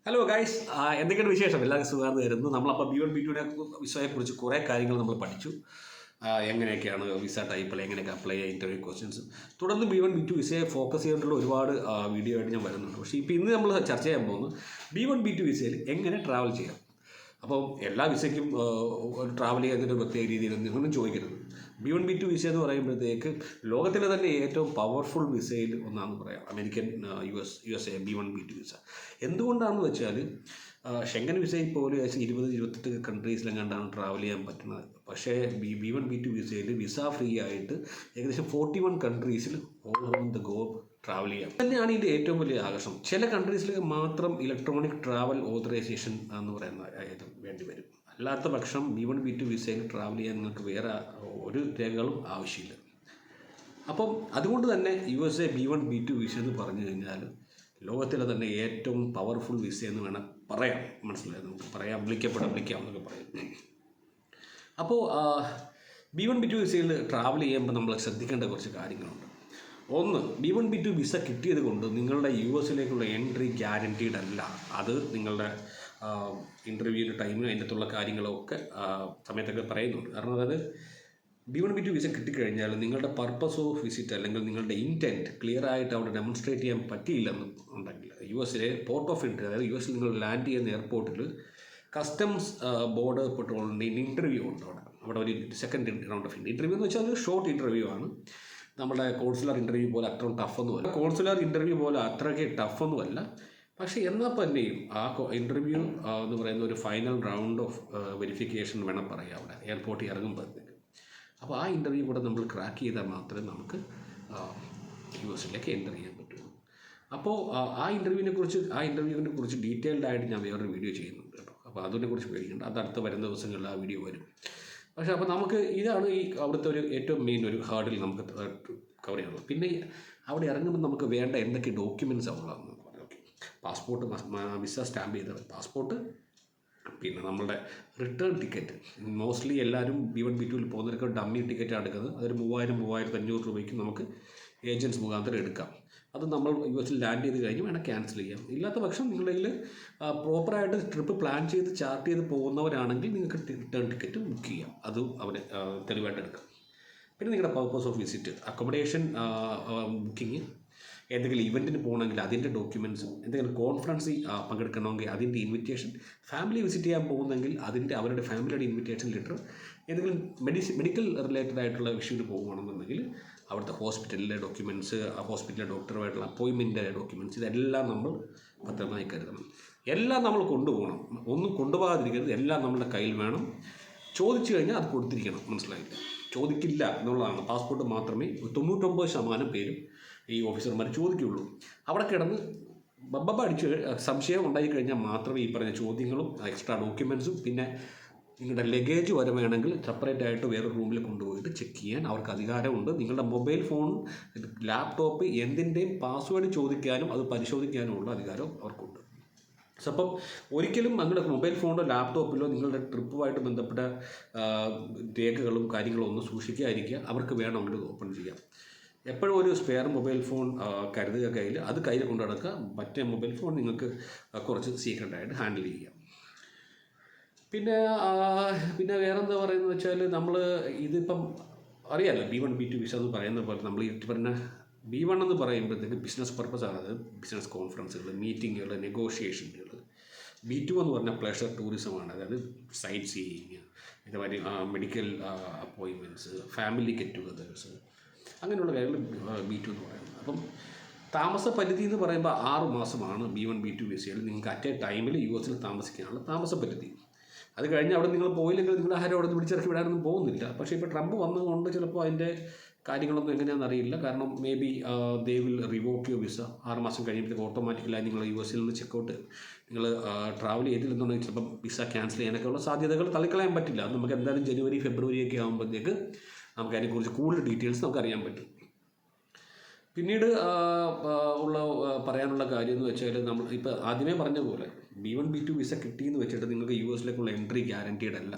Hello guys, എന്തൊക്കെയാണ് വിശേഷം? എല്ലാവർക്കും സുഖമാണെന്ന് കരുതുന്നു. നമ്മളപ്പോൾ B1 B2 വിസയെക്കുറിച്ച് കുറേ കാര്യങ്ങൾ നമ്മൾ പഠിച്ചു. എങ്ങനെയൊക്കെയാണ് വിസ ടൈപ്പിൽ എങ്ങനെയൊക്കെ അപ്ലൈ ചെയ്യുക, ഇൻ്റർവ്യൂ ക്വസ്റ്റ്യൻസ്. തുടർന്ന് B1 B2 വിസയെ ഫോക്കസ് ചെയ്തിട്ടുള്ള ഒരുപാട് വീഡിയോ ആയിട്ട് ഞാൻ വരുന്നുണ്ട്. പക്ഷേ ഇപ്പോൾ ഇന്ന് നമ്മൾ ചർച്ച ചെയ്യാൻ പോകുന്നത് B1 B2 വിസയിൽ എങ്ങനെ ട്രാവൽ ചെയ്യാം. അപ്പം എല്ലാ വിസയ്ക്കും ഒരു ട്രാവൽ ചെയ്യുന്നതിൻ്റെ പ്രത്യേക രീതിയിൽ നിങ്ങളൊന്നും ചോദിക്കരുത്. B1 B2 വിസ എന്ന് പറയുമ്പോഴത്തേക്ക് ലോകത്തിലെ തന്നെ ഏറ്റവും പവർഫുൾ വിസയിൽ ഒന്നാണെന്ന് പറയാം. American USA B1 B2 visa. എന്തുകൊണ്ടാണെന്ന് വെച്ചാൽ ഷെങ്കൻ വിസയിൽ പോലും ഏകദേശം 20-28 കൺട്രീസിലെങ്ങാണ്ടാണ് ട്രാവൽ ചെയ്യാൻ പറ്റുന്നത്. പക്ഷേ B1 B2 വിസയിൽ വിസ ഫ്രീ ആയിട്ട് ഏകദേശം 41 കൺട്രീസിൽ ഓൾ ഓവർ ദ ഗോബ് ട്രാവൽ ചെയ്യാം. തന്നെയാണ് ഇതിൻ്റെ ഏറ്റവും വലിയ ആകർഷണം. ചില കൺട്രീസിൽ മാത്രം ഇലക്ട്രോണിക് ട്രാവൽ ഓതറൈസേഷൻ എന്ന് പറയുന്ന ഇത് വേണ്ടി വരും. അല്ലാത്ത പക്ഷം B1 B2 വിസയിൽ ട്രാവൽ ചെയ്യാൻ നിങ്ങൾക്ക് വേറെ ഒരു രേഖകളും ആവശ്യമില്ല. അപ്പം അതുകൊണ്ട് തന്നെ USA B1 B2 വിസ എന്ന് പറഞ്ഞു കഴിഞ്ഞാൽ ലോകത്തിലെ തന്നെ ഏറ്റവും പവർഫുൾ വിസ എന്ന് വേണം പറയാം. മനസ്സിലായത് നമുക്ക് പറയാം, വിളിക്കാം എന്നൊക്കെ പറയും. അപ്പോൾ B1 B2 വിസയിൽ ട്രാവൽ ചെയ്യുമ്പോൾ നമ്മൾ ശ്രദ്ധിക്കേണ്ട കുറച്ച് കാര്യങ്ങളുണ്ട്. ഒന്ന്, B1 B2 വിസ കിട്ടിയത് കൊണ്ട് നിങ്ങളുടെ US എൻട്രി ഗ്യാരൻറ്റീഡ് അല്ല. അത് നിങ്ങളുടെ ഇൻ്റർവ്യൂവിൻ്റെ ടൈമിൽ അതിൻ്റെ അകത്തുള്ള കാര്യങ്ങളൊക്കെ സമയത്തൊക്കെ പറയുന്നുണ്ട്. കാരണം അതായത് B1 B2 വിസ കിട്ടിക്കഴിഞ്ഞാൽ നിങ്ങളുടെ പർപ്പസ് ഓഫ് വിസിറ്റ് അല്ലെങ്കിൽ നിങ്ങളുടെ ഇൻറ്റൻറ്റ് ക്ലിയർ ആയിട്ട് അവിടെ ഡെമോൺസ്ട്രേറ്റ് ചെയ്യാൻ പറ്റിയില്ലെന്ന് ഉണ്ടെങ്കിൽ US പോർട്ട് ഓഫ് എൻട്രി, അതായത് US നിങ്ങൾ ലാൻഡ് ചെയ്യുന്ന എയർപോർട്ടിൽ കസ്റ്റംസ് ബോർഡർ പെട്രോളിൻ്റെ ഇൻ്റർവ്യൂ ഉണ്ട്. അവിടെ ഒരു സെക്കൻഡ് റൗണ്ട് ഓഫ് ഇൻ്റർവ്യൂ എന്ന് വെച്ചാൽ ഒരു ഷോർട്ട് ഇൻ്റർവ്യൂ ആണ്. നമ്മുടെ കോൺസുലർ ഇൻ്റർവ്യൂ പോലെ അത്ര ടഫൊന്നുമല്ല. കോൺസുലർ ഇൻ്റർവ്യൂ പോലെ അത്രയ്ക്ക് ടഫൊന്നുമല്ല. പക്ഷേ എന്നാൽ തന്നെയും ആ ഇൻ്റർവ്യൂ എന്ന് പറയുന്ന ഒരു ഫൈനൽ റൗണ്ട് ഓഫ് വെരിഫിക്കേഷൻ വേണം പറയാം അവിടെ എയർപോർട്ടിൽ ഇറങ്ങുമ്പോഴത്തേക്ക്. അപ്പോൾ ആ ഇൻ്റർവ്യൂ കൂടെ നമ്മൾ ക്രാക്ക് ചെയ്താൽ മാത്രമേ നമുക്ക് US എൻ്റർ ചെയ്യാൻ പറ്റുള്ളൂ. അപ്പോൾ ആ ഇൻ്റർവ്യൂവിനെ കുറിച്ച് ഡീറ്റെയിൽഡ് ആയിട്ട് ഞാൻ വേറൊരു വീഡിയോ ചെയ്യുന്നുണ്ട് കേട്ടോ. അപ്പോൾ അതിനെക്കുറിച്ച് പേടിക്കേണ്ട, അത് അടുത്ത വരുന്ന ദിവസങ്ങളിൽ ആ വീഡിയോ വരും. പക്ഷേ അപ്പോൾ നമുക്ക് ഇതാണ് അവിടുത്തെ ഒരു ഏറ്റവും മെയിൻ ഒരു ഹാർഡിൽ നമുക്ക് കവർ ചെയ്യാനുള്ളത്. പിന്നെ അവിടെ ഇറങ്ങുമ്പോൾ നമുക്ക് വേണ്ട എന്തൊക്കെ ഡോക്യുമെൻറ്റ്സ് ഉള്ളതെന്ന് പറയാം. ഓക്കെ, പാസ്പോർട്ട്, വിസ സ്റ്റാമ്പ് ചെയ്ത പാസ്പോർട്ട്, പിന്നെ നമ്മളുടെ റിട്ടേൺ ടിക്കറ്റ്. മോസ്റ്റ്ലി എല്ലാവരും B1 B2 പോകുന്നവർക്ക് ഡമ്മി ടിക്കറ്റാണ് എടുക്കുന്നത്. അതൊരു 3000-3500 രൂപയ്ക്ക് നമുക്ക് ഏജൻറ്റ്സ് മുഖാന്തരം എടുക്കാം. അത് നമ്മൾ US ലാൻഡ് ചെയ്ത് കഴിഞ്ഞ് വേണം ക്യാൻസൽ ചെയ്യാം. ഇല്ലാത്ത പക്ഷം നിങ്ങളുടെ കയ്യിൽ പ്രോപ്പറായിട്ട് ട്രിപ്പ് പ്ലാൻ ചെയ്ത് ചാർട്ട് ചെയ്ത് പോകുന്നവരാണെങ്കിൽ നിങ്ങൾക്ക് റിട്ടേൺ ടിക്കറ്റ് ബുക്ക് ചെയ്യാം. അതും അവർ തെളിവായിട്ട് എടുക്കാം. പിന്നെ നിങ്ങളുടെ purpose of visit, accommodation booking, എന്തെങ്കിലും ഇവൻറ്റിന് പോകണമെങ്കിൽ അതിൻ്റെ ഡോക്യുമെൻറ്റ്സും, എന്തെങ്കിലും കോൺഫറൻസിൽ പങ്കെടുക്കണമെങ്കിൽ അതിൻ്റെ ഇൻവിറ്റേഷൻ, ഫാമിലി വിസിറ്റ് ചെയ്യാൻ പോകുന്നെങ്കിൽ അവരുടെ ഫാമിലിയുടെ ഇൻവിറ്റേഷൻ ലെറ്റർ, ഏതെങ്കിലും മെഡിക്കൽ റിലേറ്റഡ് ആയിട്ടുള്ള ഇഷ്യൂവിന് പോകുകയാണെന്നുണ്ടെങ്കിൽ അവിടുത്തെ ഹോസ്പിറ്റലിലെ ഡോക്യുമെൻറ്റ്സ്, ആ ഹോസ്പിറ്റലിലെ ഡോക്ടറുമായിട്ടുള്ള അപ്പോയിൻമെൻറ്റിൻ്റെ ഡോക്യുമെൻറ്റ്സ്, ഇതെല്ലാം നമ്മൾ ഭദ്രമായി കരുതണം. എല്ലാം നമ്മൾ കൊണ്ടുപോകണം. ഒന്നും കൊണ്ടുപോകാതിരിക്കരുത്. എല്ലാം നമ്മുടെ കയ്യിൽ വേണം. ചോദിച്ചു കഴിഞ്ഞാൽ അത് കൊടുത്തിരിക്കണം. മനസ്സിലായില്ല, ചോദിക്കില്ല എന്നുള്ളതാണ്. പാസ്പോർട്ട് മാത്രമേ 99% പേരും ഈ ഓഫീസർമാർ ചോദിക്കുകയുള്ളൂ. അവിടെ കിടന്ന് ബബ്ബ അടിച്ച് സംശയം ഉണ്ടായി കഴിഞ്ഞാൽ മാത്രമേ ഈ പറഞ്ഞ ചോദ്യങ്ങളും എക്സ്ട്രാ ഡോക്യുമെൻറ്റ്സും പിന്നെ നിങ്ങളുടെ ലഗേജ് വരെ വേണമെങ്കിൽ സെപ്പറേറ്റ് ആയിട്ട് വേറെ റൂമിൽ കൊണ്ടുപോയിട്ട് ചെക്ക് ചെയ്യാൻ അവർക്ക് അധികാരമുണ്ട്. നിങ്ങളുടെ മൊബൈൽ ഫോൺ, ലാപ്ടോപ്പ് എന്തിൻ്റെയും പാസ്വേഡ് ചോദിക്കാനും അത് പരിശോധിക്കാനുമുള്ള അധികാരം അവർക്കുണ്ട്. സോ അപ്പം ഒരിക്കലും നിങ്ങളുടെ മൊബൈൽ ഫോണിലോ ലാപ്ടോപ്പിലോ നിങ്ങളുടെ ട്രിപ്പുമായിട്ട് ബന്ധപ്പെട്ട രേഖകളും കാര്യങ്ങളും ഒന്നും സൂക്ഷിക്കാതിരിക്കുക. അവർക്ക് വേണമെങ്കിൽ ഓപ്പൺ ചെയ്യാം. എപ്പോഴും ഒരു സ്പെയർ മൊബൈൽ ഫോൺ കരുതുക കയ്യിൽ. അത് കയ്യിൽ കൊണ്ടു നടക്കുക. മറ്റേ മൊബൈൽ ഫോൺ നിങ്ങൾക്ക് കുറച്ച് സീക്രട്ടായിട്ട് ഹാൻഡിൽ ചെയ്യാം. പിന്നെ വേറെന്താ പറയുന്നത് വെച്ചാൽ, നമ്മൾ ഇതിപ്പം അറിയാമല്ലോ B1 B2 വിസ എന്ന് പറയുന്ന പോലെ നമ്മൾ ഈ പറഞ്ഞ B1 എന്ന് പറയുമ്പോഴത്തേക്ക് ബിസിനസ് പർപ്പസാണ്. അത് ബിസിനസ് കോൺഫറൻസുകൾ, മീറ്റിങ്ങുകൾ, നെഗോഷിയേഷനുകൾ. B2 എന്ന് പറഞ്ഞാൽ പ്ലഷർ ടൂറിസമാണ്. അതായത് സൈറ്റ് സീയിങ്, ഇതുമാതിരി medical appointments, family get togethers, അങ്ങനെയുള്ള കാര്യങ്ങൾ B2 എന്ന് പറയുന്നത്. അപ്പം താമസ പരിധി എന്ന് പറയുമ്പോൾ 6 മാസമാണ് B1 B2 വിസയിൽ നിങ്ങൾക്ക് അറ്റ് എ ടൈമിൽ US താമസിക്കാനുള്ള താമസ പരിധി. അത് കഴിഞ്ഞ് അവിടെ നിങ്ങൾ പോയില്ലെങ്കിൽ നിങ്ങൾ ആരും അവിടെ നിന്ന് പിടിച്ചിറക്കി വിടാനൊന്നും പോകുന്നില്ല. പക്ഷേ ഇപ്പോൾ ട്രംപ് വന്നതുകൊണ്ട് ചിലപ്പോൾ അതിൻ്റെ കാര്യങ്ങളൊന്നും എങ്ങനെയാണെന്ന് അറിയില്ല. കാരണം may be they will revoke your visa. 6 മാസം കഴിയുമ്പോഴത്തേക്ക് ഓട്ടോമാറ്റിക്കലായി നിങ്ങൾ US നിന്ന് ചെക്കൗട്ട്, നിങ്ങൾ ട്രാവൽ ചെയ്തില്ലെന്നുണ്ടെങ്കിൽ ചിലപ്പം വിസ ക്യാൻസൽ ചെയ്യാനൊക്കെയുള്ള സാധ്യതകൾ തള്ളിക്കളയാൻ പറ്റില്ല. അത് നമുക്ക് എന്തായാലും ജനുവരി ഫെബ്രുവരി ഒക്കെ ആകുമ്പോഴത്തേക്ക് നമുക്ക് അതിനെക്കുറിച്ച് കൂടുതൽ ഡീറ്റെയിൽസ് നമുക്ക് അറിയാൻ പറ്റും. പിന്നീട് പറയാനുള്ള കാര്യം എന്ന് വെച്ചാൽ, നമ്മൾ ഇപ്പോൾ ആദ്യമേ പറഞ്ഞ പോലെ B1 B2 വിസ കിട്ടിയെന്ന് വെച്ചിട്ട് നിങ്ങൾക്ക് US എൻട്രി ഗ്യാരൻറ്റീഡ് അല്ല.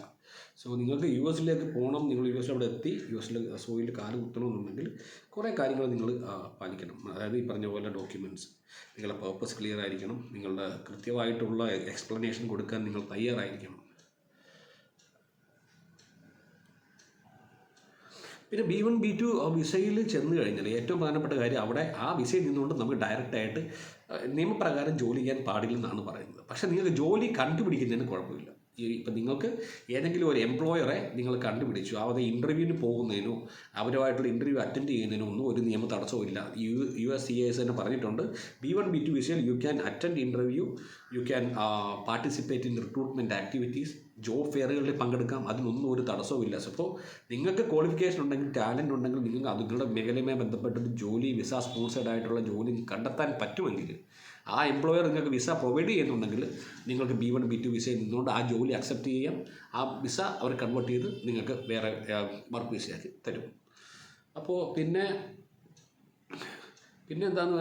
സോ നിങ്ങൾക്ക് യു എസിലേക്ക് പോകണം, നിങ്ങൾ യു എസിൽ അവിടെ എത്തി യു എസിൽ സോയിൽ കാല് കുത്തണമെന്നുണ്ടെങ്കിൽ കുറേ കാര്യങ്ങൾ നിങ്ങൾ പാലിക്കണം. അതായത് ഈ പറഞ്ഞ പോലെ ഡോക്യുമെൻറ്റ്സ്, നിങ്ങളുടെ പർപ്പസ് ക്ലിയർ ആയിരിക്കണം, നിങ്ങളുടെ കൃത്യമായിട്ടുള്ള എക്സ്പ്ലനേഷൻ കൊടുക്കാൻ നിങ്ങൾ തയ്യാറായിരിക്കണം. പിന്നെ B1 B2 വിസയിൽ ചെന്ന് കഴിഞ്ഞാൽ ഏറ്റവും പ്രധാനപ്പെട്ട കാര്യം അവിടെ ആ വിസയിൽ നിന്നുകൊണ്ട് നമുക്ക് ഡയറക്റ്റായിട്ട് നിയമപ്രകാരം ജോലി ചെയ്യാൻ പാടില്ലെന്നാണ് പറയുന്നത്. പക്ഷേ നിങ്ങൾക്ക് ജോലി കണ്ടുപിടിക്കുന്നതിന് കുഴപ്പമില്ല. ഇപ്പം നിങ്ങൾക്ക് ഏതെങ്കിലും ഒരു എംപ്ലോയറെ നിങ്ങൾ കണ്ടുപിടിച്ചു, അവരുടെ ഇൻ്റർവ്യൂവിന് പോകുന്നതിനോ അവരുമായിട്ടുള്ള ഇൻ്റർവ്യൂ അറ്റൻഡ് ചെയ്യുന്നതിനോ ഒന്നും ഒരു നിയമ തടസ്സവും ഇല്ല. USCIS തന്നെ പറഞ്ഞിട്ടുണ്ട്, B1 B2 വിസയിൽ you can attend interview, you can participate in recruitment activities, job ഫെയറുകളിൽ പങ്കെടുക്കാം, അതിനൊന്നും ഒരു തടസ്സവും ഇല്ല. അപ്പോൾ നിങ്ങൾക്ക് ക്വാളിഫിക്കേഷൻ ഉണ്ടെങ്കിൽ, ടാലൻ്റ് ഉണ്ടെങ്കിൽ, നിങ്ങൾക്ക് അതുങ്ങളുടെ മേഖലയുമായി ബന്ധപ്പെട്ടത് ജോലി, വിസ സ്പോൺസേഡ് ആയിട്ടുള്ള ജോലി കണ്ടെത്താൻ പറ്റുമെങ്കിൽ, ആ എംപ്ലോയർ നിങ്ങൾക്ക് വിസ പ്രൊവൈഡ് ചെയ്യുന്നുണ്ടെങ്കിൽ നിങ്ങൾക്ക് B1 B2 വിസയിൽ നിന്നുകൊണ്ട് ആ ജോലി അക്സെപ്റ്റ് ചെയ്യാം. ആ വിസ അവർ കൺവേർട്ട് ചെയ്ത് നിങ്ങൾക്ക് വേറെ വർക്ക് വിസയാക്കി തരും. അപ്പോൾ പിന്നെ എന്താണ്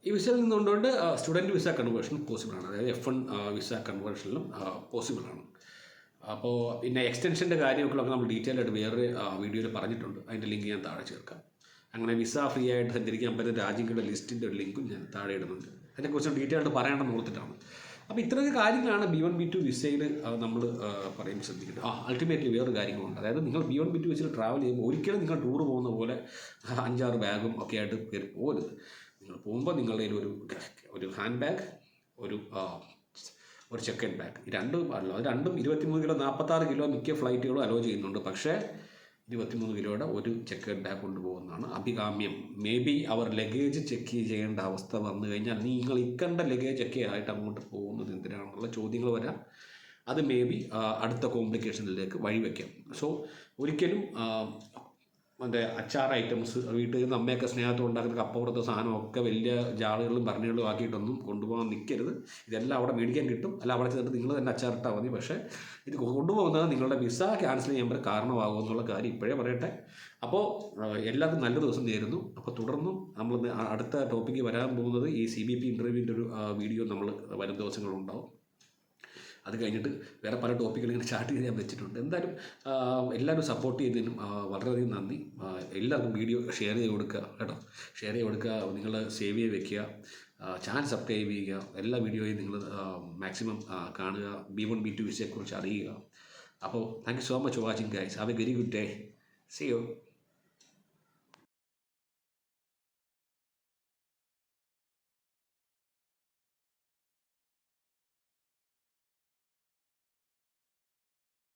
ഈ വിസയിൽ നിന്നുകൊണ്ട് സ്റ്റുഡൻറ്റ് വിസ കൺവേർഷൻ പോസിബിളാണ്. അതായത് F1 വിസ കൺവേർഷനിലും പോസിബിളാണ്. അപ്പോൾ പിന്നെ എക്സ്റ്റൻഷൻ്റെ കാര്യമൊക്കെ നമ്മൾ ഡീറ്റെയിൽ ആയിട്ട് വേറെ വീഡിയോയിൽ പറഞ്ഞിട്ടുണ്ട്. അതിൻ്റെ ലിങ്ക് ഞാൻ താഴെ ചേർക്കാം. അങ്ങനെ വിസ ഫ്രീ ആയിട്ട് സഞ്ചരിക്കാൻ പറ്റുന്ന രാജ്യങ്ങളുടെ ലിസ്റ്റിൻ്റെ ഒരു ലിങ്കും ഞാൻ താഴെ ഇടുന്നുണ്ട്. അതിനെക്കുറിച്ച് ഡീറ്റെയിൽ ആയിട്ട് പറയണമെന്ന് ഓർത്തിട്ടാണ്. അപ്പോൾ ഇത്രയൊക്കെ കാര്യങ്ങളാണ് B1 B2 വിസയിൽ നമ്മൾ പറയുമ്പോൾ ശ്രദ്ധിക്കുന്നത്. അൾട്ടിമേറ്റ്ലി വേറൊരു കാര്യങ്ങളുണ്ട്. അതായത് നിങ്ങൾ B1 B2 വിസയിൽ ട്രാവൽ ചെയ്യുമ്പോൾ ഒരിക്കലും നിങ്ങൾ ടൂർ പോകുന്ന പോലെ 5-6 ബാഗും ഒക്കെ ആയിട്ട് കയറി പോകരുത്. നിങ്ങൾ പോകുമ്പോൾ നിങ്ങളുടെ ഒരു ഹാൻഡ് ബാഗ്, ഒരു ചെക്കൻ ബാഗ്, രണ്ടും പാടില്ല. അത് രണ്ടും 23 കിലോ 46 കിലോ മിക്ക ഫ്ലൈറ്റുകളും അലോ ചെയ്യുന്നുണ്ട്. പക്ഷേ 23 കിലോയുടെ ഒരു ചെക്കൻ ബാഗ് കൊണ്ടുപോകുന്നതാണ് അഭികാമ്യം. മേ ബി അവർ ലഗേജ് ചെക്ക് ചെയ്യേണ്ട അവസ്ഥ വന്നു കഴിഞ്ഞാൽ നിങ്ങൾ ഇക്കണ്ട ലഗേജ് ഒക്കെ ആയിട്ട് അങ്ങോട്ട് പോകുന്നത് എന്തിനാണെന്നുള്ള ചോദ്യങ്ങൾ വരാം. അത് മേ ബി അടുത്ത കോംപ്ലിക്കേഷനിലേക്ക് വഴിവെക്കാം. സോ ഒരിക്കലും അച്ചാർ ഐറ്റംസ്, വീട്ടിൽ നിന്ന് അമ്മയൊക്കെ സ്നേഹത്തോടെ ഉണ്ടാക്കുന്ന കപ്പപ്പുറത്തെ സാധനമൊക്കെ വലിയ ജാളുകളും ഭരണികളും ആക്കിയിട്ടൊന്നും കൊണ്ടുപോകാൻ നിൽക്കരുത്. ഇതെല്ലാം അവിടെ മേടിക്കാൻ കിട്ടും. അല്ല, അവിടെ ചെന്നിട്ട് നിങ്ങൾ തന്നെ അച്ചാറിട്ടാൽ മതി. പക്ഷേ ഇത് കൊണ്ടുപോകുന്നത് നിങ്ങളുടെ വിസ ക്യാൻസൽ ചെയ്യാൻ കാരണമാകുമെന്നുള്ള കാര്യം ഇപ്പോഴേ പറയട്ടെ. അപ്പോൾ എല്ലാവർക്കും നല്ല ദിവസം നേരുന്നു. അപ്പോൾ തുടർന്നും നമ്മൾ അടുത്ത ടോപ്പിക്ക് വരാൻ പോകുന്നത് ഈ CBP ഇൻ്റർവ്യൂവിൻ്റെ ഒരു വീഡിയോ നമ്മൾ വരും ദിവസങ്ങളുണ്ടാവും. അത് കഴിഞ്ഞിട്ട് വേറെ പല ടോപ്പിക്കുകൾ ഇങ്ങനെ സ്റ്റാർട്ട് ചെയ്ത് ഞാൻ വെച്ചിട്ടുണ്ട്. എന്തായാലും എല്ലാവരും സപ്പോർട്ട് ചെയ്തതിനും വളരെയധികം നന്ദി. എല്ലാവർക്കും വീഡിയോ ഷെയർ ചെയ്ത് കൊടുക്കുക കേട്ടോ. ഷെയർ ചെയ്ത് കൊടുക്കുക, നിങ്ങൾ സേവ് ചെയ്ത് വെക്കുക, ചാനൽ സബ്സ്ക്രൈബ് ചെയ്യുക, എല്ലാ വീഡിയോയും നിങ്ങൾ മാക്സിമം കാണുക, B1 B2 വിസയെക്കുറിച്ച് അറിയുക. അപ്പോൾ thank you so much for watching guys. Have a very good day. See U.